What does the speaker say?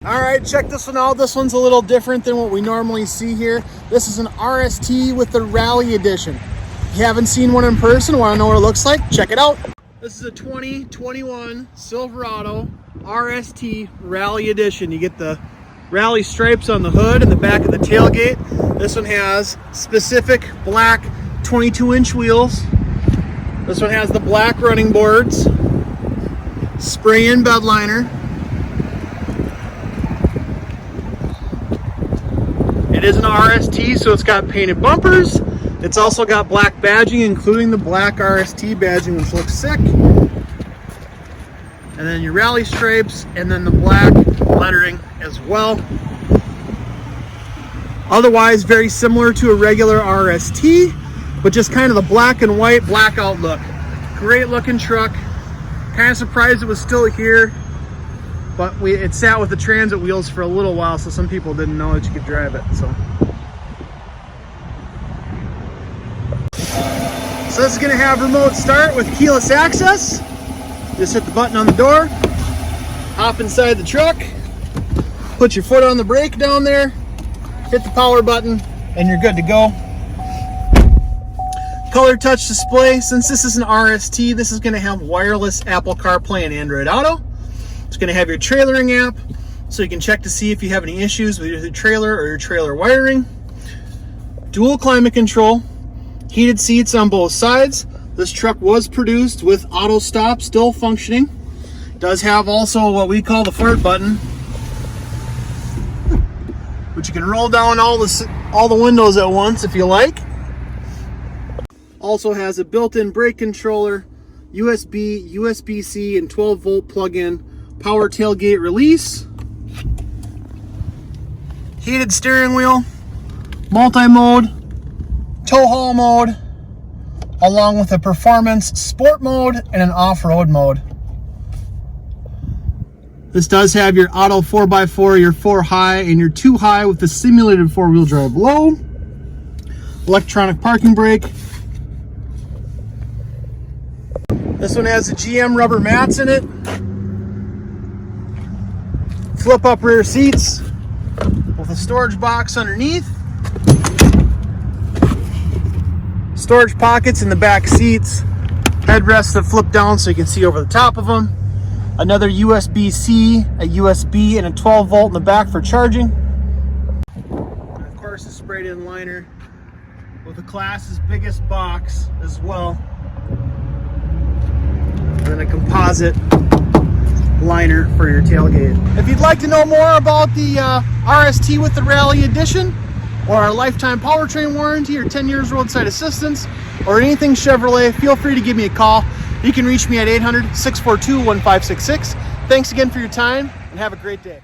All right, check this one out. This one's a little different than what we normally see here. This is an RST with the Rally Edition. If you haven't seen one in person, want to know what it looks like, check it out. This is a 2021 Silverado RST Rally Edition. You get the rally stripes on the hood and the back of the tailgate. This one has specific black 22-inch wheels. This one has the black running boards, spray-in bed liner. It is an RST, so it's got painted bumpers. It's also got black badging, including the black RST badging, which looks sick. And then your rally stripes, and then the black lettering as well. Otherwise, very similar to a regular RST, but just kind of the black and white blackout look. Great looking truck. Kind of surprised it was still here, but it sat with the transit wheels for a little while, so some people didn't know that you could drive it. So this is going to have remote start with keyless access. Just hit the button on the door, hop inside the truck, put your foot on the brake down there, hit the power button, and you're good to go. Color touch display. Since this is an RST, this is going to have wireless Apple CarPlay and Android Auto. It's going to have your trailering app, so you can check to see if you have any issues with your trailer or your trailer wiring. Dual climate control, heated seats on both sides. This truck was produced with auto stop still functioning. It does have also what we call the fart button, which you can roll down all the windows at once if you like. Also has a built-in brake controller, USB, USB-C, and 12-volt plug-in power tailgate release. Heated steering wheel, multi-mode, tow haul mode, along with a performance sport mode and an off-road mode. This does have your auto 4x4, your 4 high, and your 2 high with the simulated 4-wheel drive low. Electronic parking brake. This one has the GM rubber mats in it. Flip up rear seats with a storage box underneath. Storage pockets in the back seats. Headrests that flip down so you can see over the top of them. Another USB-C, a USB, and a 12-volt in the back for charging. And of course, a sprayed-in liner with the class's biggest box as well. And then a composite liner for your tailgate. If you'd like to know more about the RST with the Rally Edition, or our Lifetime Powertrain Warranty, or 10 years roadside assistance, or anything Chevrolet, feel free to give me a call. You can reach me at 800-642-1566. Thanks again for your time, and have a great day.